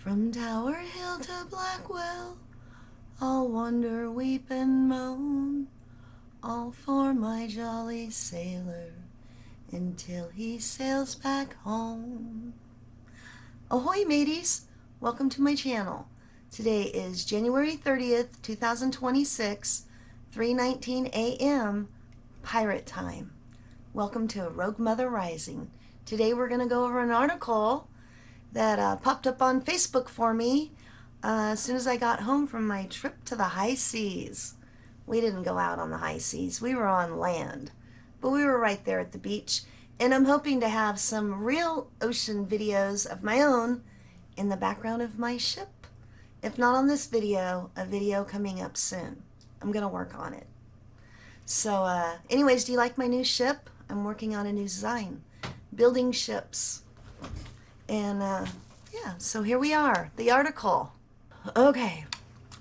From Tower Hill to Blackwell, I'll wander, weep, and moan, all for my jolly sailor, until he sails back home. Ahoy, mateys! Welcome to my channel. Today is January 30th, 2026, 3:19 a.m. Pirate Time. Welcome to Rogue Mother Rising. Today we're going to go over an article that popped up on Facebook for me as soon as I got home from my trip to the high seas. We didn't go out on the high seas. We were on land, but we were right there at the beach, and I'm hoping to have some real ocean videos of my own in the background of my ship. If not on this video, a video coming up soon. I'm going to work on it. So anyways, do you like my new ship? I'm working on a new design, building ships. And yeah, so here we are, the article. Okay,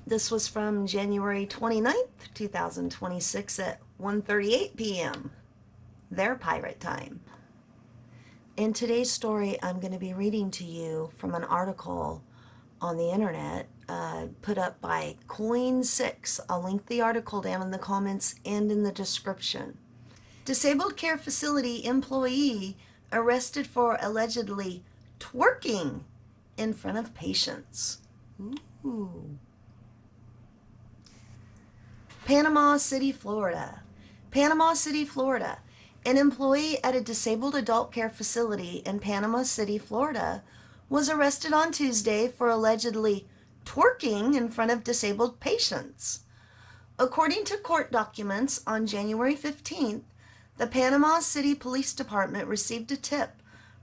this was from January 29th, 2026 at 1:38 p.m. their pirate time. In today's story, I'm going to be reading to you from an article on the internet put up by Coin6. I'll link the article down in the comments and in the description. Disabled care facility employee arrested for allegedly twerking in front of patients. Ooh. Panama City, Florida. Panama City, Florida. An employee at a disabled adult care facility in Panama City, Florida, was arrested on Tuesday for allegedly twerking in front of disabled patients. According to court documents, on January 15th, the Panama City Police Department received a tip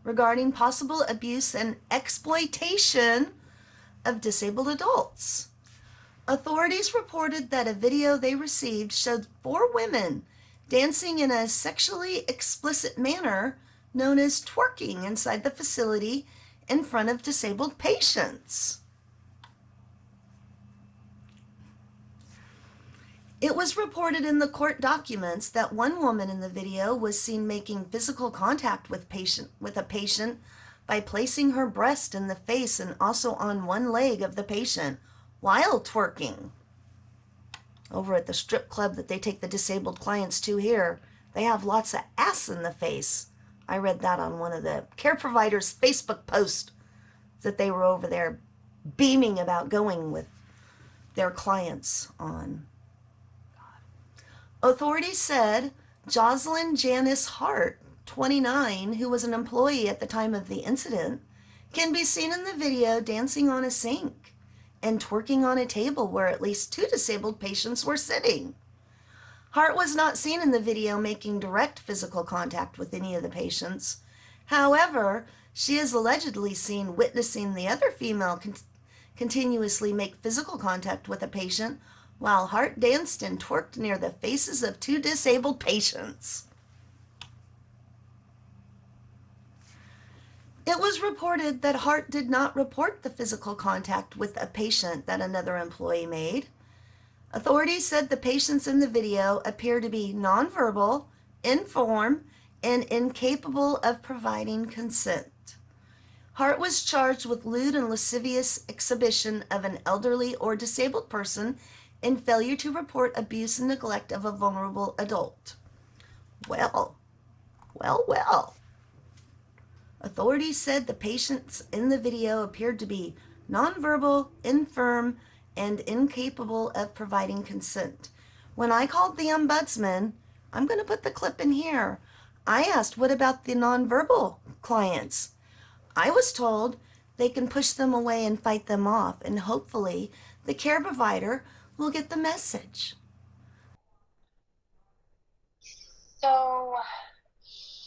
regarding possible abuse and exploitation of disabled adults. Authorities reported that a video they received showed 4 women dancing in a sexually explicit manner known as twerking inside the facility in front of disabled patients. It was reported in the court documents that one woman in the video was seen making physical contact with a patient by placing her breast in the face and also on one leg of the patient while twerking. Over at the strip club that they take the disabled clients to here, they have lots of ass in the face. I read that on one of the care providers' Facebook posts that they were over there beaming about going with their clients on. Authorities said Jocelyn Janice Hart, 29, who was an employee at the time of the incident, can be seen in the video dancing on a sink and twerking on a table where at least 2 disabled patients were sitting. Hart was not seen in the video making direct physical contact with any of the patients. However, she is allegedly seen witnessing the other female continuously make physical contact with a patient while Hart danced and twerked near the faces of 2 disabled patients. It was reported that Hart did not report the physical contact with a patient that another employee made. Authorities said the patients in the video appear to be nonverbal, informed, and incapable of providing consent. Hart was charged with lewd and lascivious exhibition of an elderly or disabled person and failure to report abuse and neglect of a vulnerable adult. Well. Authorities said the patients in the video appeared to be nonverbal, infirm, and incapable of providing consent. When I called the ombudsman, I'm going to put the clip in here, I asked, what about the nonverbal clients? I was told they can push them away and fight them off, and hopefully the care provider will get the message. So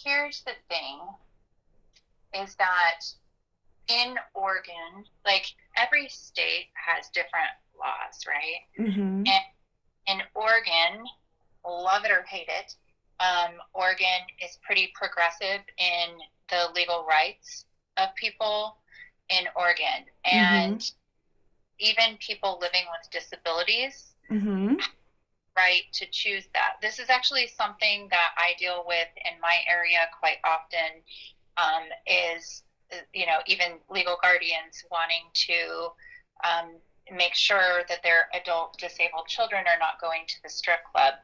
here's the thing, is that in Oregon, like every state has different laws, right? Mm-hmm. And in Oregon, love it or hate it, Oregon is pretty progressive in the legal rights of people in Oregon. And even people living with disabilities right to choose that. This is actually something that I deal with in my area quite often, is even legal guardians wanting to make sure that their adult disabled children are not going to the strip club.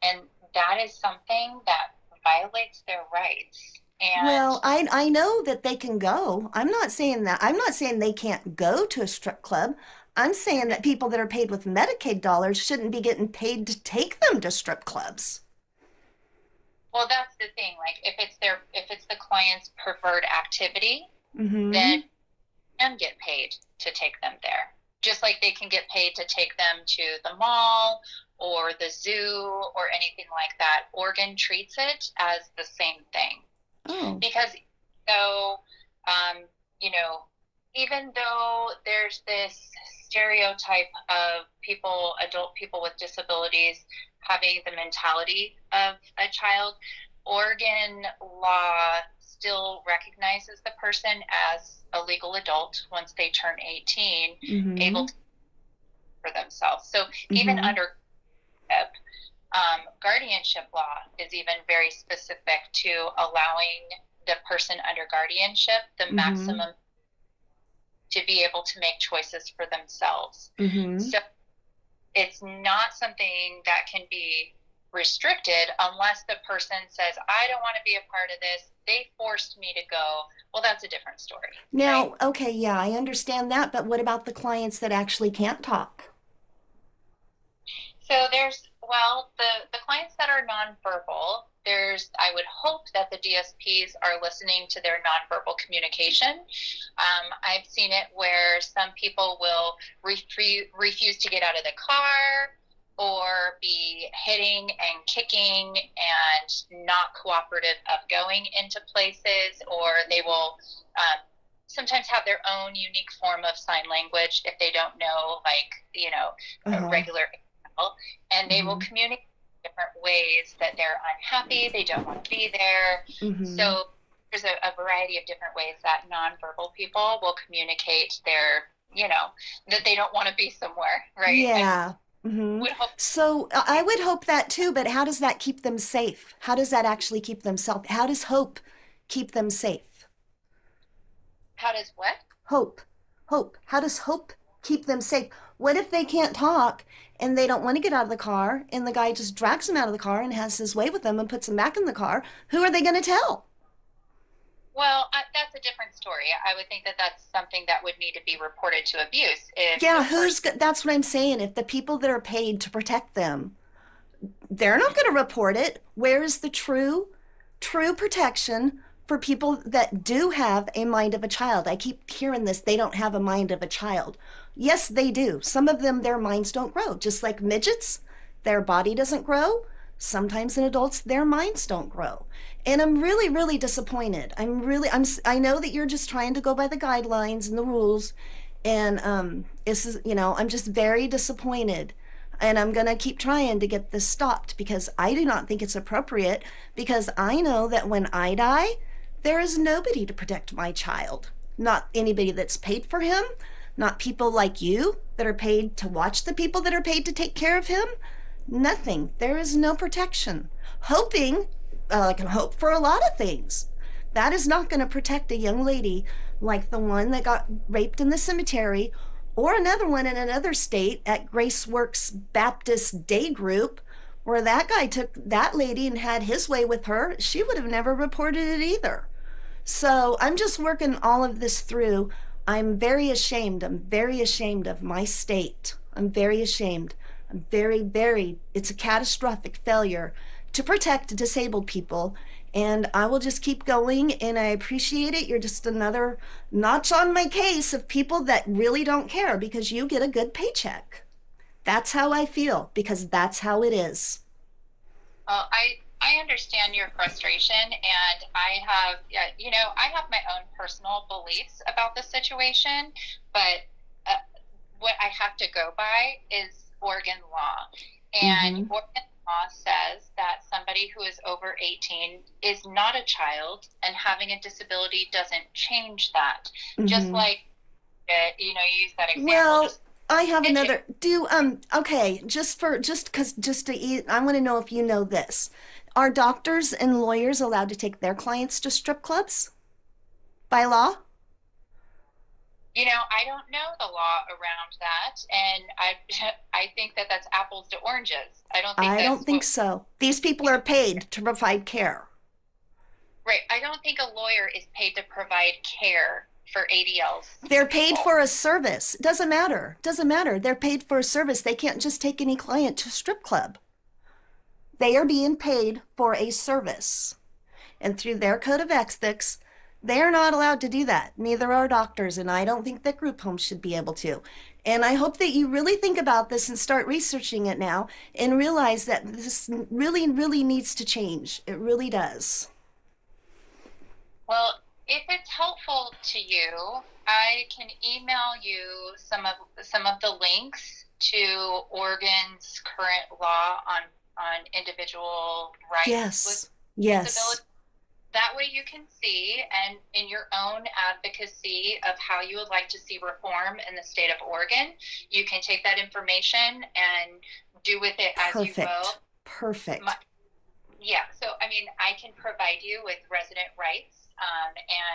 And that is something that violates their rights. And Well, I know that they can go. I'm not saying that. I'm not saying they can't go to a strip club. I'm saying that people that are paid with Medicaid dollars shouldn't be getting paid to take them to strip clubs. well, that's the thing. Like if it's the client's preferred activity, Mm-hmm. then can get paid to take them there. Just like they can get paid to take them to the mall or the zoo or anything like that. Oregon treats it as the same thing. Oh. Because though, um, you know, even though there's this stereotype of people, adult people with disabilities, having the mentality of a child, Oregon law still recognizes the person as a legal adult once they turn 18, able Mm-hmm. to for themselves. So even Mm-hmm. under guardianship law is even very specific to allowing the person under guardianship the Mm-hmm. maximum to be able to make choices for themselves. Mm-hmm. So it's not something that can be restricted unless the person says, I don't want to be a part of this. They forced me to go. Well, that's a different story, right? Now, okay, yeah, I understand that, but what about the clients that actually can't talk? So the clients that are nonverbal, I would hope that the DSPs are listening to their nonverbal communication. I've seen it where some people will refuse to get out of the car or be hitting and kicking and not cooperative of going into places, or they will sometimes have their own unique form of sign language if they don't know, like, a Uh-huh. regular, and they will Mm-hmm. communicate different ways that they're unhappy, they don't want to be there. Mm-hmm. So there's a variety of different ways that nonverbal people will communicate that they don't want to be somewhere, right? And Yeah. Mm-hmm. would hope. So I would hope that too, but how does that keep them safe? How does that actually keep them safe? How does hope keep them safe? How does what? Hope. Hope. How does hope keep them safe? What if they can't talk and they don't want to get out of the car and the guy just drags them out of the car and has his way with them and puts them back in the car? Who are they going to tell? Well, that's a different story. I would think that that's something that would need to be reported to abuse if the Yeah, person. that's what I'm saying. If the people that are paid to protect them, they're not going to report it. Where is the true protection for people that do have a mind of a child? I keep hearing this, they don't have a mind of a child. Yes, they do. Some of them, their minds don't grow. Just like midgets, their body doesn't grow. Sometimes in adults, their minds don't grow. And I'm really, really disappointed. I know that you're just trying to go by the guidelines and the rules. And this is, I'm just very disappointed, and I'm going to keep trying to get this stopped because I do not think it's appropriate, because I know that when I die, there is nobody to protect my child. Not anybody that's paid for him, not people like you that are paid to watch the people that are paid to take care of him. Nothing. There is no protection. Hoping, I can hope for a lot of things. That is not going to protect a young lady like the one that got raped in the cemetery, or another one in another state at Graceworks Baptist Day Group, where that guy took that lady and had his way with her. She would have never reported it either. So I'm just working all of this through. I'm very ashamed. I'm very ashamed of my state. I'm very ashamed. I'm very, very, it's a catastrophic failure to protect disabled people. And I will just keep going, and I appreciate it. You're just another notch on my case of people that really don't care because you get a good paycheck. That's how I feel, because that's how it is. Well, I understand your frustration, and I have, yeah, I have my own personal beliefs about the situation, but uh, what I have to go by is Oregon law. And Mm-hmm. Oregon law says that somebody who is over 18 is not a child, and having a disability doesn't change that. Just Mm-hmm. like, you use that example, Well, just I have midget. another. Okay, just to eat, I want to know if you know this. Are doctors and lawyers allowed to take their clients to strip clubs by law? I don't know the law around that, and I think that that's apples to oranges. I don't think I that's don't think what. so. These people are paid to provide care. Right. I don't think a lawyer is paid to provide care for ADLs to They're paid people. for a service. Doesn't matter. Doesn't matter. They're paid for a service. They can't just take any client to a strip club. They are being paid for a service. And through their code of ethics, they are not allowed to do that. Neither are doctors, and I don't think that group homes should be able to. And I hope that you really think about this and start researching it now and realize that this really, really needs to change. It really does. Well, if it's helpful to you, I can email you some of the links to Oregon's current law on individual rights with Yes, yes, disability. That way you can see, and in your own advocacy of how you would like to see reform in the state of Oregon, you can take that information and do with it as you will. perfect, My, perfect. yeah, so I mean, I can provide you with resident rights,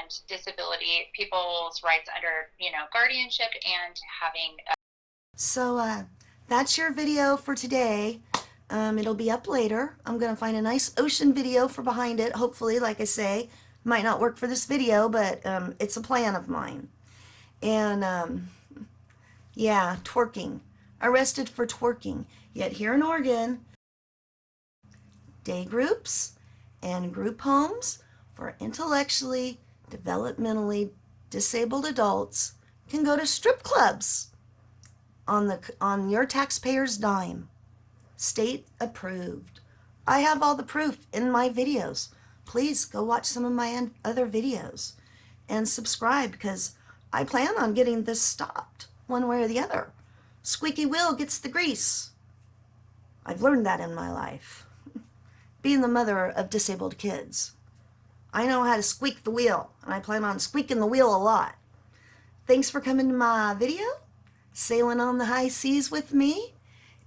and disability, people's rights under, guardianship and having. So that's your video for today. It'll be up later. I'm going to find a nice ocean video for behind it. Hopefully, like I say, might not work for this video, but it's a plan of mine. And yeah, twerking. Arrested for twerking. Yet here in Oregon, day groups and group homes for intellectually, developmentally disabled adults can go to strip clubs on your taxpayers' dime. State approved. I have all the proof in my videos. Please go watch some of my other videos and subscribe because I plan on getting this stopped one way or the other. Squeaky wheel gets the grease. I've learned that in my life. Being the mother of disabled kids, I know how to squeak the wheel, and I plan on squeaking the wheel a lot. Thanks for coming to my video, sailing on the high seas with me,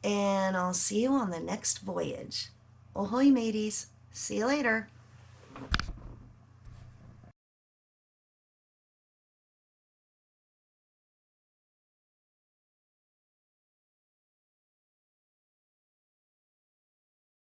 and I'll see you on the next voyage. Ahoy, mateys. See you later.